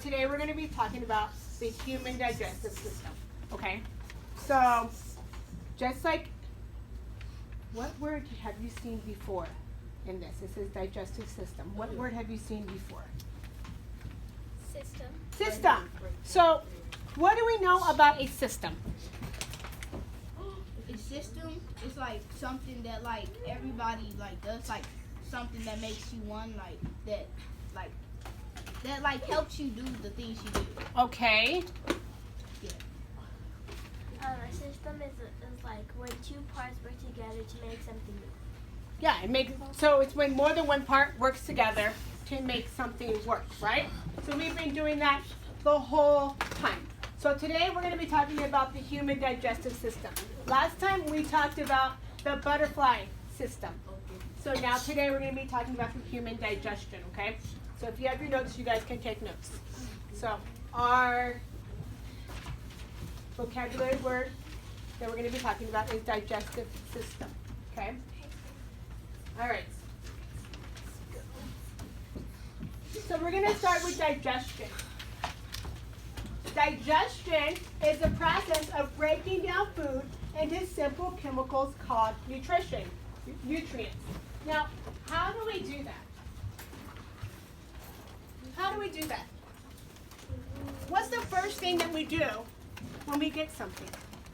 today we're going to be talking about the human digestive system, okay? So, just like, what word have you seen before in this? It says digestive system. What word have you seen before? System. System. So, what do we know about a system? A system is like something that like everybody like does, like something that makes you one, that helps you do the things you do. Okay. A system is like when two parts work together to make something new. Yeah, so it's when more than one part works together to make something work, right? So we've been doing that the whole time. So today we're going to be talking about the human digestive system. Last time we talked about the butterfly system. So now today we're going to be talking about the human digestion, okay? So if you have your notes, you guys can take notes. So our vocabulary word that we're going to be talking about is digestive system, okay? All right. So we're going to start with digestion. Digestion is the process of breaking down food into simple chemicals called nutrients. Now, how do we do that? How do we do that? What's the first thing that we do when we get something?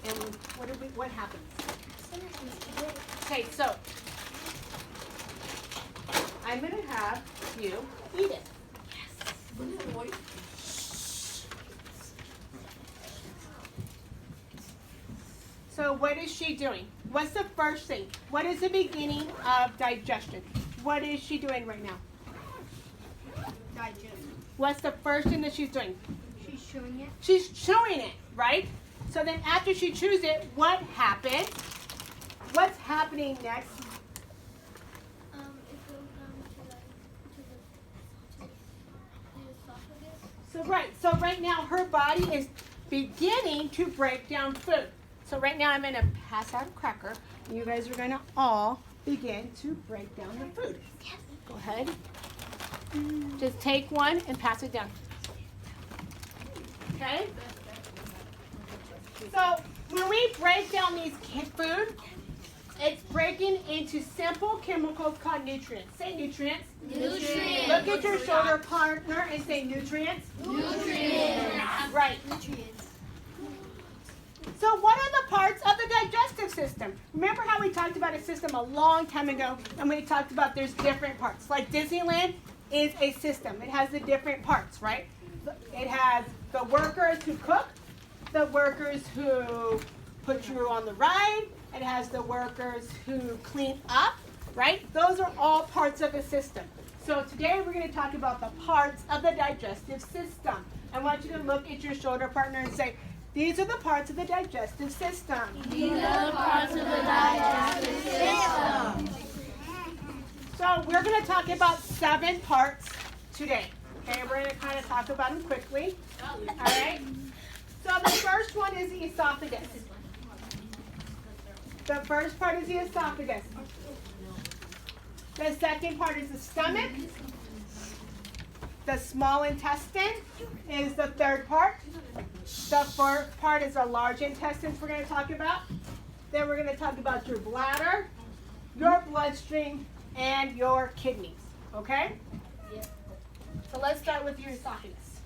And what happens? Okay, so I'm going to have you eat it. So what is she doing? What's the first thing? What is the beginning of digestion? What is she doing right now? Digest. What's the first thing that she's doing? She's chewing it. She's chewing it, right? So then after she chews it, what happened? What's happening next? It goes to the esophagus. So right now her body is beginning to break down food. So right now I'm going to pass out a cracker, and you guys are going to all begin to break down the food. Go ahead. Just take one and pass it down. Okay? So when we break down these food, it's breaking into simple chemicals called nutrients. Say nutrients. Nutrients. Look at your shoulder partner and say nutrients. Nutrients. Right. Nutrients. So what are the parts of the digestive system? Remember how we talked about a system a long time ago, and we talked about there's different parts. Like Disneyland is a system. It has the different parts, right? It has the workers who cook, the workers who put you on the ride. It has the workers who clean up, right? Those are all parts of a system. So today we're going to talk about the parts of the digestive system. I want you to look at your shoulder partner and say, these are the parts of the digestive system. These are the parts of the digestive system. So we're going to talk about 7 parts today. Okay, we're going to kind of talk about them quickly. All right. So the first one is the esophagus. The first part is the esophagus. The second part is the stomach. The small intestine is the third part. The fourth part is the large intestines we're going to talk about. Then we're going to talk about your bladder, your bloodstream, and your kidneys. Okay? So let's start with your esophagus.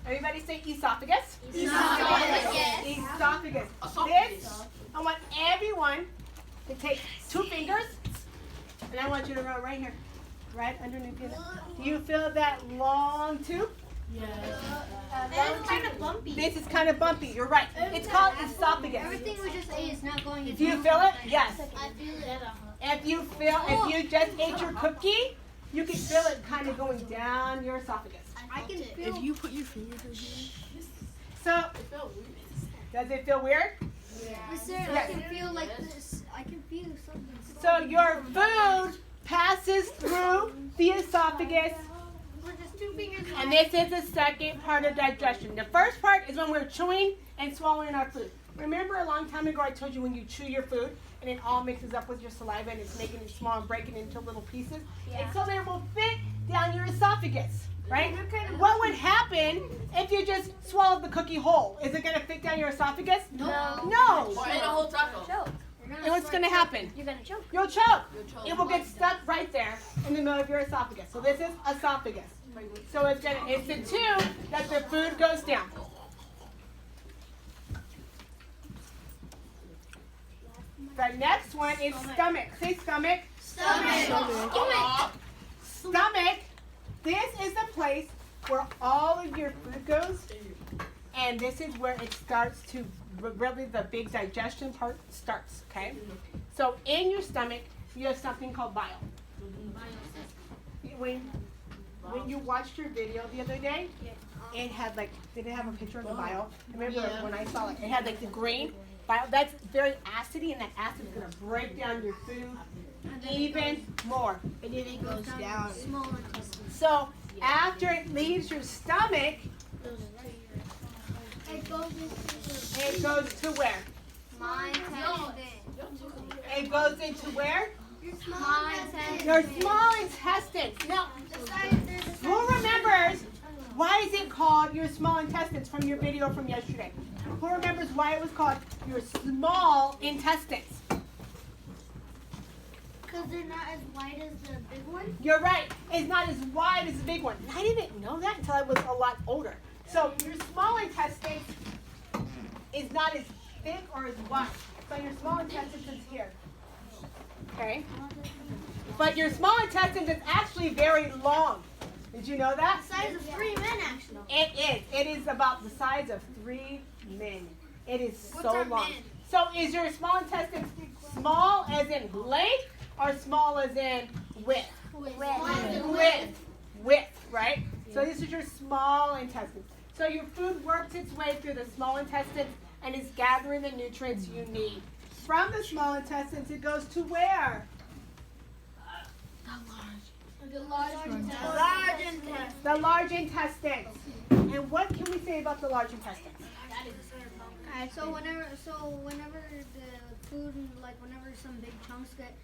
Everybody say esophagus. Esophagus. Esophagus. This, I want everyone to take 2 fingers, and I want you to go right here, right underneath it. Do you feel that long tube? Yes. It's kind of bumpy. This is kind of bumpy. You're right. It's called esophagus. Everything we just ate is not going. Do you feel it? Yes. I feel it. If you just ate your cookie, you can feel it kind of going down your esophagus. I can feel. If you put your fingers in here. So, does it feel weird? Listen, I can feel like this. I can feel something. So your food passes through the esophagus, We're just 2 fingers. and this is the second part of digestion. The first part is when we're chewing and swallowing our food. Remember a long time ago I told you when you chew your food, and it all mixes up with your saliva and it's making it small and breaking it into little pieces. Yeah. And so that it will fit down your esophagus, right? What would happen if you just swallowed the cookie whole? Is it going to fit down your esophagus? No. No. Or in a whole taco. Choke. And what's going to happen? You're gonna choke. You'll choke. It will get stuck right there in the middle of your esophagus. So this is esophagus. So it's the tube that the food goes down. The next one is stomach. Say stomach. Stomach. Stomach. This is the place where all of your food goes, and this is where it starts to really the big digestion part starts. Okay. So in your stomach, you have something called bile. When you watched your video the other day, it had did it have a picture of the bile? I remember when I saw it had the green bile. That's very acidy, and that acid is going to break down your food even more. And then it goes down. So after it leaves your stomach, it goes to where? It goes into where? Your small intestines. Now, who remembers why is it called your small intestines from your video from yesterday? Who remembers why it was called your small intestines? Because they're not as wide as the big one. You're right. It's not as wide as the big one. I didn't know that until I was a lot older. So your small intestines is not as thick or as wide. So your small intestines is here. Okay? But your small intestines is actually very long. Did you know that? The size of 3 men, actually. It is. It is about the size of 3 men. It is so our long. men? So is your small intestine small as in length or small as in width? Width, right? So this is your small intestine. So your food works its way through the small intestine and is gathering the nutrients you need. From the small intestines, it goes to where? The large intestine. The large intestines. And what can we say about the large intestines? So whenever the food, whenever some big chunks get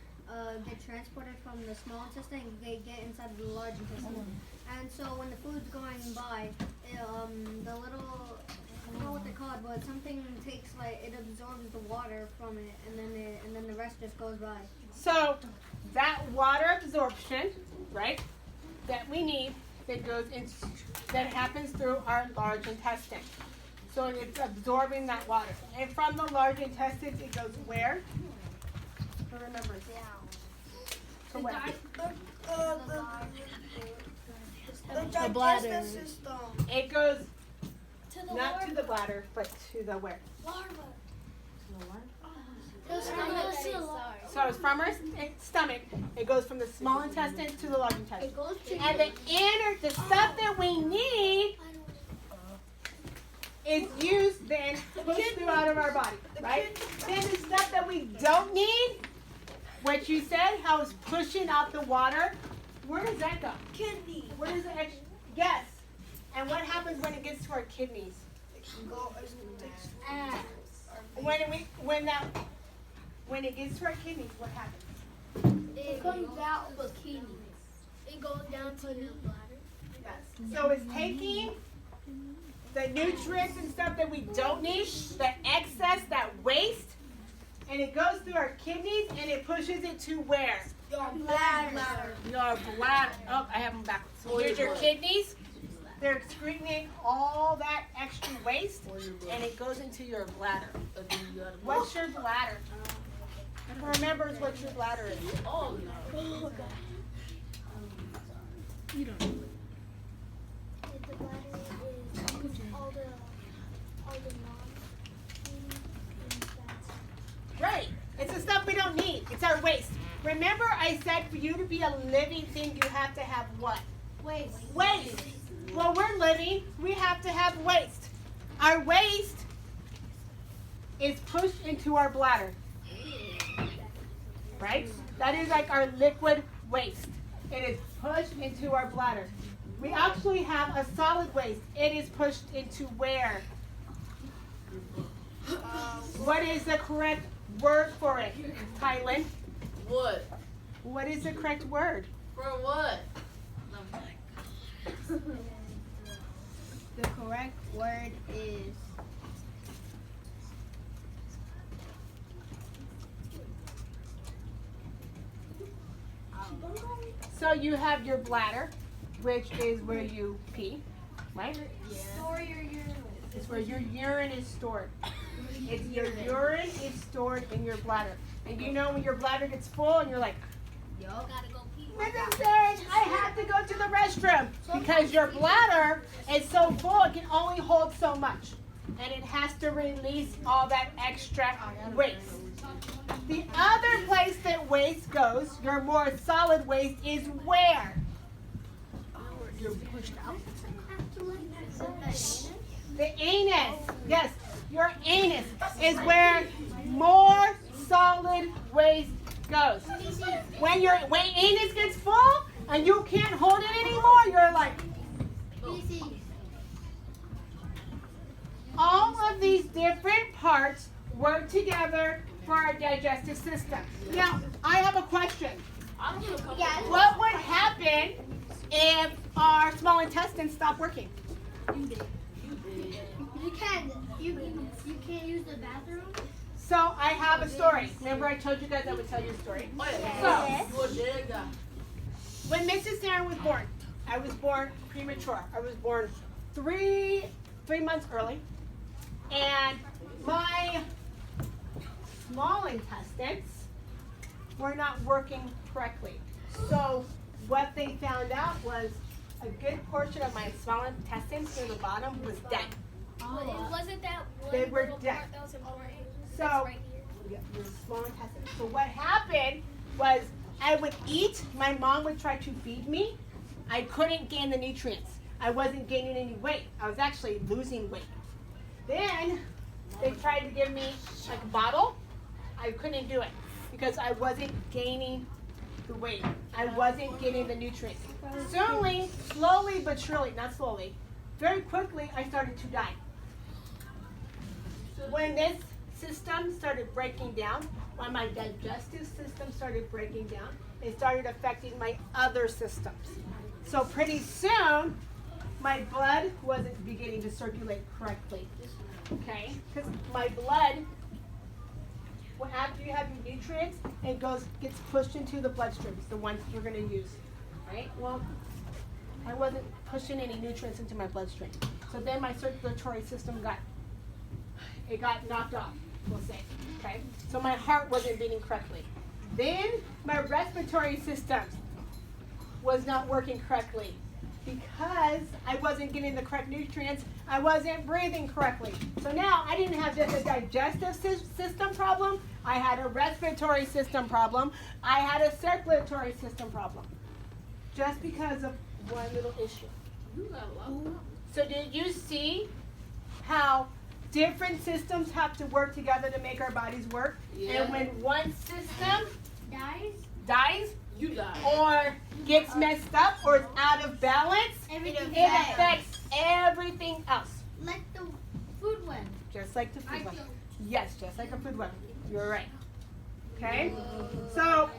transported from the small intestine, they get inside the large intestine. And so when the food's going by, the little, I don't know what they're called, but something takes it absorbs the water from it, and then the rest just goes by. So that water absorption, right, that we need, that happens through our large intestine. So it's absorbing that water. And from the large intestines, it goes where? Who remembers? To where? The bladder. It goes not to the bladder, but to the where? So it's from our stomach. It goes from the small intestine to the large intestine. And the stuff that we need is used then pushed through out of our body, right? Then the stuff that we don't need, what you said, how it's pushing out the water, where does that go? Kidney. Where does it? Yes. And what happens when it gets to our kidneys? When it gets to our kidneys, what happens? It comes out the kidney. It goes down to your bladder. Yes. So it's taking the nutrients and stuff that we don't need, the excess, that waste, and it goes through our kidneys and it pushes it to where? Your bladder. Your bladder. Oh, I have them backwards. So here's your kidneys. They're excreting all that extra waste, and it goes into your bladder. What's your bladder? Who remembers what your bladder is? Oh, no. The bladder is all the Right. It's the stuff we don't need. It's our waste. Remember I said for you to be a living thing, you have to have what? waste. Waste. Well, we're living. We have to have waste. Our waste is pushed into our bladder. Right? That is like our liquid waste. It is pushed into our bladder. We actually have a solid waste. It is pushed into where? What is the correct word for it, Kylan. What? What is the correct word? For what? The correct word is So you have your bladder, which is where you pee, right? Store your urine. It's where your urine is stored. It's your urine is stored in your bladder. And you know when your bladder gets full and you're like, Gotta go pee. Mrs. Sage, I have to go to the restroom. Because your bladder is so full, it can only hold so much. And it has to release all that extra waste. The other place that waste goes, your more solid waste, is where? You're pushed out. The anus. Yes, your anus is where more solid waste goes. When your anus gets full and you can't hold it anymore, you're like, all of these different parts work together for our digestive system. Now, I have a question. I don't feel comfortable. What would happen if our small intestines stop working? You can't use the bathroom. So I have a story. Remember I told you guys I would tell you a story? Oh, yeah. You a dead guy. When Mrs. Sarah was born, I was born premature. I was born three months early. And my small intestines were not working correctly. So what they found out was a good portion of my small intestines near the bottom was dead. Wasn't that one They were little dead. part that was important? So, That's right here. yeah, your small intestines. So what happened was I would eat, my mom would try to feed me. I couldn't gain the nutrients. I wasn't gaining any weight. I was actually losing weight. Then they tried to give me like a bottle. I couldn't do it because I wasn't gaining the weight. I wasn't getting the nutrients. Slowly but surely, not slowly, very quickly I started to die. When this system started breaking down, when my digestive system started breaking down, it started affecting my other systems. So pretty soon, my blood wasn't beginning to circulate correctly. Okay? Because my blood, well, after you have your nutrients, it gets pushed into the bloodstreams, the ones you're going to use. Right? Well, I wasn't pushing any nutrients into my bloodstream. So then my circulatory system got knocked off, we'll say. Okay? So my heart wasn't beating correctly. Then my respiratory system was not working correctly because I wasn't getting the correct nutrients. I wasn't breathing correctly. So now I didn't have just a digestive system problem. I had a respiratory system problem. I had a circulatory system problem. Just because of one little issue. You got a lot. So did you see how different systems have to work together to make our bodies work? Yeah. And when one system dies You die. or gets messed up or is out of balance, Everything it affects everything else. like the food web. Just like the food web. Yes, just like a food web. You're right. Okay? So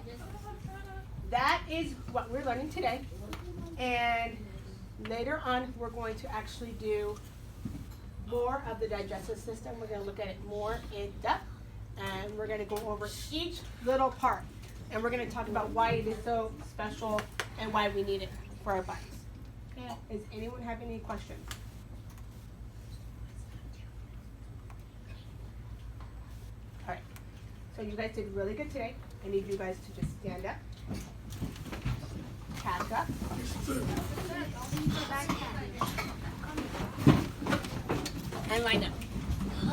that is what we're learning today. And later on, we're going to actually do more of the digestive system. We're going to look at it more in depth. And we're going to go over each little part. And we're going to talk about why it is so special and why we need it for our bodies. Okay. Does anyone have any questions? All right. So you guys did really good today. I need you guys to just stand up, pack up, and line up.